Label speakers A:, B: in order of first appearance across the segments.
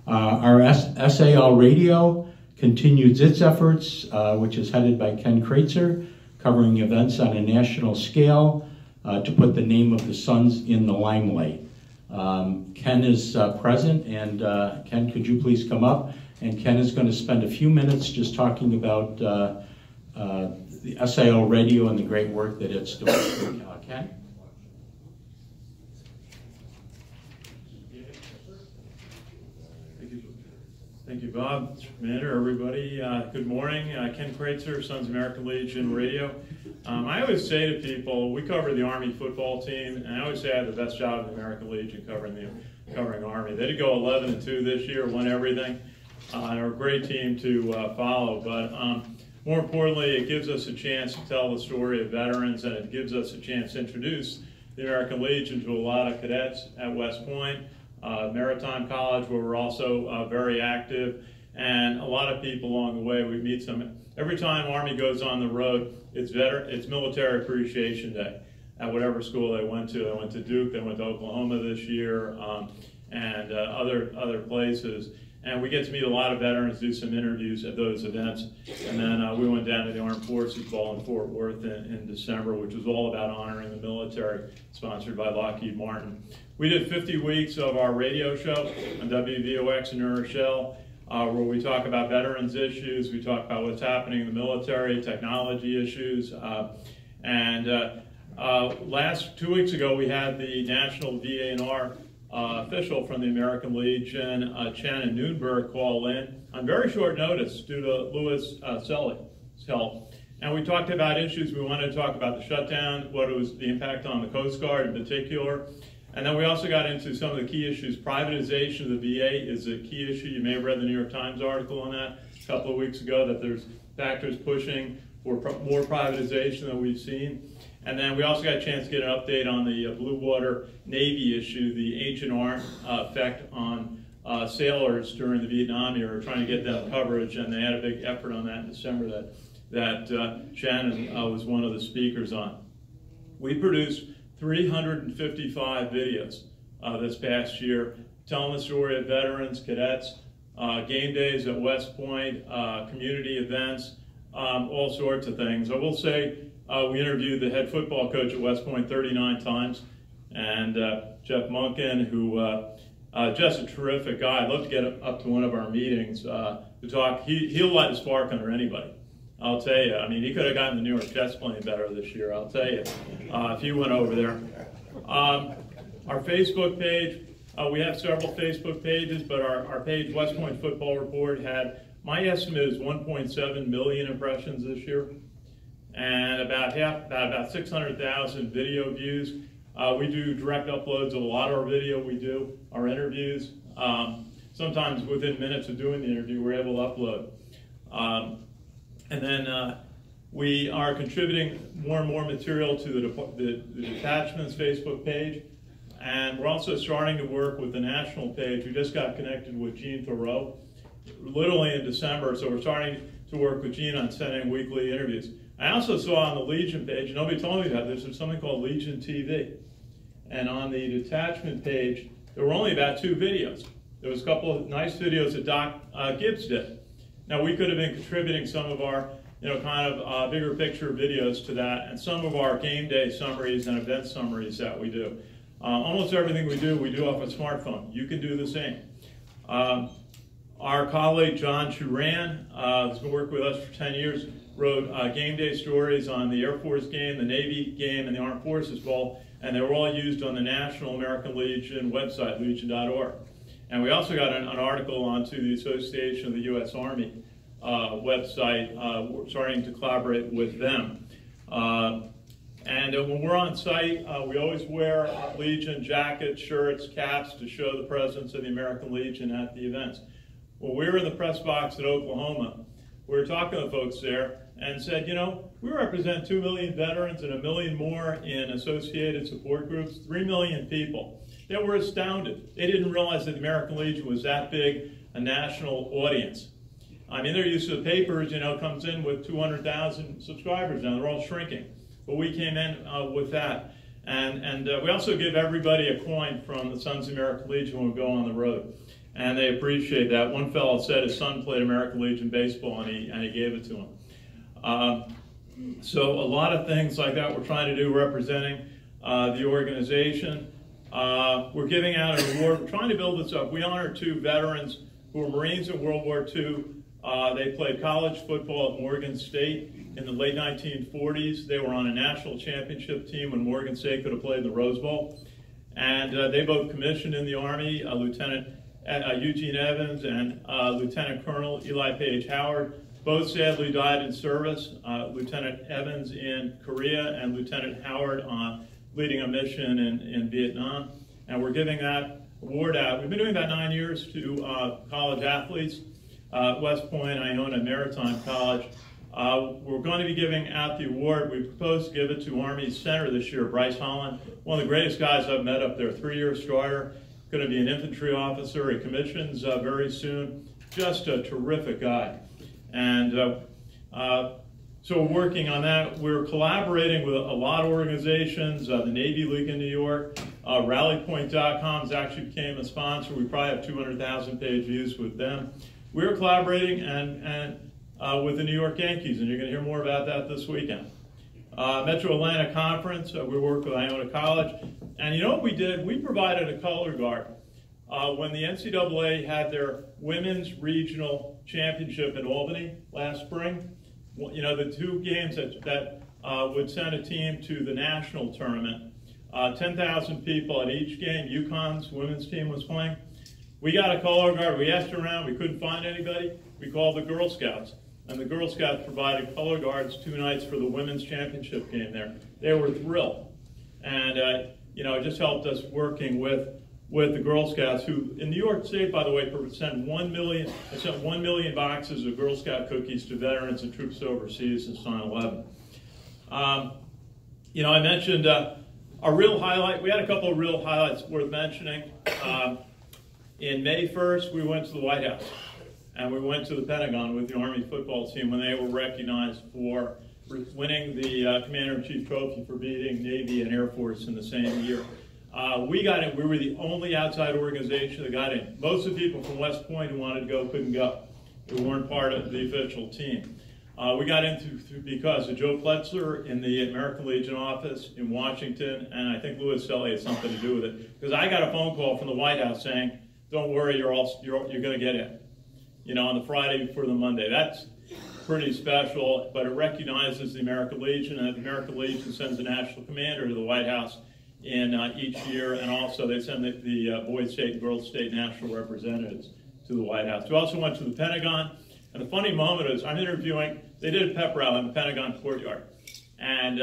A: SALRadio continues its efforts, which is headed by Ken Kraetzer, covering events on a national scale to put the name of the Suns in the limelight. Ken is present, and Ken, could you please come up? And Ken is going to spend a few minutes just talking about the SALRadio and the great work that it's doing. Ken?
B: Thank you, Bob, Commander, everybody. Good morning. Ken Kraetzer, Sons American Legion Radio. I always say to people, we cover the Army football team, and I always say I have the best job in the American Legion covering Army. They did go 11-2 this year, won everything. They're a great team to follow, but more importantly, it gives us a chance to tell the story of veterans, and it gives us a chance to introduce the American Legion to a lot of cadets at West Point. Maritime College, where we're also very active, and a lot of people along the way. We meet some. Every time Army goes on the road, it's Military Appreciation Day at whatever school they went to. They went to Duke, they went to Oklahoma this year, and other places. And we get to meet a lot of veterans, do some interviews at those events. And then we went down to the Armed Forces Ball in Fort Worth in December, which was all about honoring the military, sponsored by Lockheed Martin. We did 50 weeks of our radio show on WVOX in New Rochelle, where we talk about veterans issues, we talk about what's happening in the military, technology issues. 2 weeks ago, we had the National VA&R official from the American Legion, Shannon Noonberg, call in on very short notice due to Louis Selle's health. And we talked about issues. We wanted to talk about the shutdown, what it was, the impact on the Coast Guard in particular. And then we also got into some of the key issues. Privatization of the VA is a key issue. You may have read the New York Times article on that a couple of weeks ago, that there's factors pushing for more privatization than we've seen. And then we also got a chance to get an update on the Blue Water Navy issue, the Agent Orange effect on sailors during the Vietnam era, trying to get them coverage, and they had a big effort on that in December that Shannon was one of the speakers on. We produced 355 videos this past year, telling the story of veterans, cadets, game days at West Point, community events, all sorts of things. I will say we interviewed the head football coach at West Point 39 times, and Jeff Munkin, who just a terrific guy. I'd love to get up to one of our meetings to talk. He'll light a spark under anybody. I'll tell you, I mean, he could have gotten the New York Jets playing better this year, I'll tell you, if he went over there. Our Facebook page, we have several Facebook pages, but our page, West Point Football Report, had, my estimate is 1.7 million impressions this year, and about 600,000 video views. We do direct uploads of a lot of our video. We do our interviews. Sometimes within minutes of doing the interview, we're able to upload. And then we are contributing more and more material to the detachment's Facebook page. And we're also starting to work with the national page. We just got connected with Gene Thoreau, literally in December. So we're starting to work with Gene on sending weekly interviews. I also saw on the Legion page, and nobody told me about this, there's something called Legion TV. And on the detachment page, there were only about 2 videos. There was a couple of nice videos that Doc Gibbs did. Now, we could have been contributing some of our, kind of bigger picture videos to that, and some of our game day summaries and event summaries that we do. Almost everything we do off a smartphone. You can do the same. Our colleague, John Churan, who's been working with us for 10 years, wrote game day stories on the Air Force game, the Navy game, and the Armed Forces Bowl, and they were all used on the National American Legion website, legion.org. And we also got an article onto the Association of the U.S. Army website. We're starting to collaborate with them. And when we're on site, we always wear Legion jackets, shirts, caps to show the presence of the American Legion at the events. Well, we were in the press box at Oklahoma. We were talking to folks there and said, we represent 2 million veterans and 1 million more in associated support groups, 3 million people. They were astounded. They didn't realize that the American Legion was that big a national audience. I mean, they're used to the papers, comes in with 200,000 subscribers now. They're all shrinking. But we came in with that. And we also give everybody a coin from the Sons of the American Legion when we go on the road. and they appreciate that. One fellow said his son played American Legion baseball, and he gave it to him. So a lot of things like that we're trying to do, representing the organization. We're giving out an award. We're trying to build this up. We honor 2 veterans who were Marines in World War II. They played college football at Morgan State in the late 1940s. They were on a national championship team when Morgan State could have played in the Rose Bowl. And they both commissioned in the Army, Lieutenant Eugene Evans and Lieutenant Colonel Eli Page Howard. Both sadly died in service. Lieutenant Evans in Korea and Lieutenant Howard leading a mission in Vietnam. And we're giving that award out. We've been doing about 9 years to college athletes. West Point, Iona Maritime College. We're going to be giving out the award. We propose to give it to Army Center this year, Bryce Holland, one of the greatest guys I've met up there, 3-year strider, going to be an infantry officer. He commissions very soon. Just a terrific guy. And so we're working on that. We're collaborating with a lot of organizations, the Navy League in New York. Rallypoint.com actually became a sponsor. We probably have 200,000 page views with them. We're collaborating and with the New York Yankees, and you're going to hear more about that this weekend. Metro Atlanta Conference, we worked with Iona College. And you know what we did? We provided a color guard. When the NCAA had their women's regional championship in Albany last spring, you know, the 2 games that would send a team to the national tournament, 10,000 people at each game. UConn's women's team was playing. We got a color guard. We asked around. We couldn't find anybody. We called the Girl Scouts. And the Girl Scouts provided color guards 2 nights for the women's championship game there. They were thrilled. And, you know, it just helped us working with the Girl Scouts, who in New York State, by the way, sent 1 million boxes of Girl Scout cookies to veterans and troops overseas since 9/11. You know, I mentioned a real highlight. We had a couple of real highlights worth mentioning. In May 1st, we went to the White House, and we went to the Pentagon with the Army football team when they were recognized for winning the Commander-in-Chief Trophy for beating Navy and Air Force in the same year. We got in. We were the only outside organization that got in. Most of the people from West Point who wanted to go couldn't go. We weren't part of the official team. We got in because of Joe Kraetzer in the American Legion office in Washington, and I think Louis Selly had something to do with it. Because I got a phone call from the White House saying, "Don't worry, you're going to get in." You know, on the Friday before the Monday. That's pretty special, but it recognizes the American Legion, and the American Legion sends a national commander to the White House in each year, and also they send the Boys State and Girls State national representatives to the White House. We also went to the Pentagon, and the funny moment is I'm interviewing, they did a pep rally in the Pentagon courtyard, and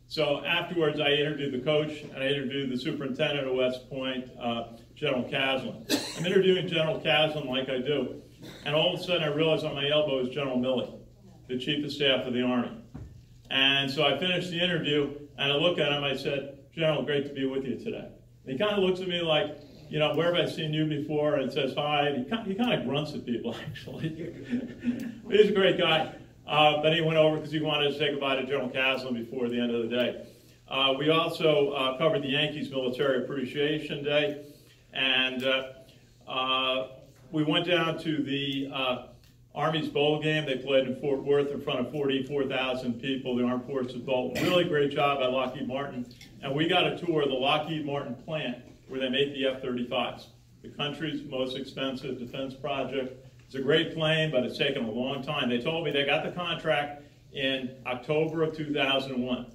B: so afterwards I interviewed the coach, and I interviewed the superintendent of West Point, General Caslin. I'm interviewing General Caslin like I do, and all of a sudden I realized on my elbow is General Milley, the Chief of Staff of the Army. And so I finished the interview, and I look at him, I said, "General, great to be with you today." And he kind of looks at me like, you know, "Where have I seen you before?" and says hi. And he kind of grunts at people, actually. But he's a great guy. Then he went over because he wanted to say goodbye to General Caslin before the end of the day. We also covered the Yankees Military Appreciation Day. And we went down to the Army's bowl game. They played in Fort Worth in front of 44,000 people, the Armed Forces Bowl. Really great job by Lockheed Martin. And we got a tour of the Lockheed Martin plant where they make the F-35s, the country's most expensive defense project. It's a great plane, but it's taken a long time. They told me they got the contract in October of 2001.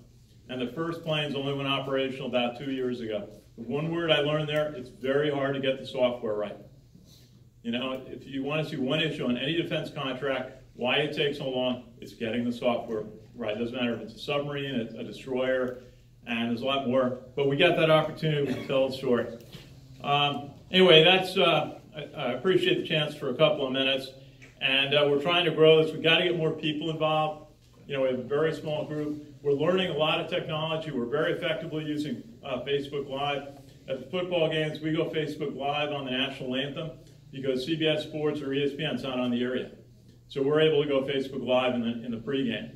B: And the first planes only went operational about 2 years ago. The one word I learned there, it's very hard to get the software right. You know, if you want to see one issue on any defense contract, why it takes so long, it's getting the software right. It doesn't matter if it's a submarine, a destroyer, and there's a lot more. But we got that opportunity to tell the story. Anyway, that's I appreciate the chance for a couple of minutes. And we're trying to grow this. We've got to get more people involved. You know, we have a very small group. We're learning a lot of technology. We're very effectively using Facebook Live. At the football games, we go Facebook Live on the national anthem because CBS Sports or ESPN's not on the air yet. So we're able to go Facebook Live in the pregame.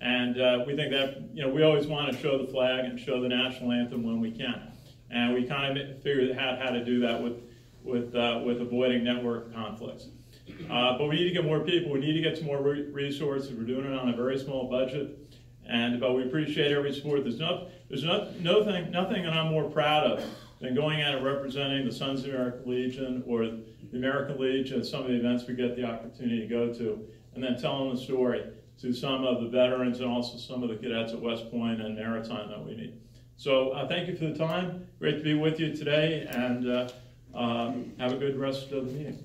B: And we think that, you know, we always want to show the flag and show the national anthem when we can. And we kind of figured out how to do that with with avoiding network conflicts. But we need to get more people. We need to get some more resources. We're doing it on a very small budget, but we appreciate every support. There's nothing that I'm more proud of than going out and representing the Sons of the American Legion or the American Legion at some of the events we get the opportunity to go to, and then telling the story to some of the veterans and also some of the cadets at West Point and Maritime that we need. So thank you for the time. Great to be with you today, and have a good rest of the meeting.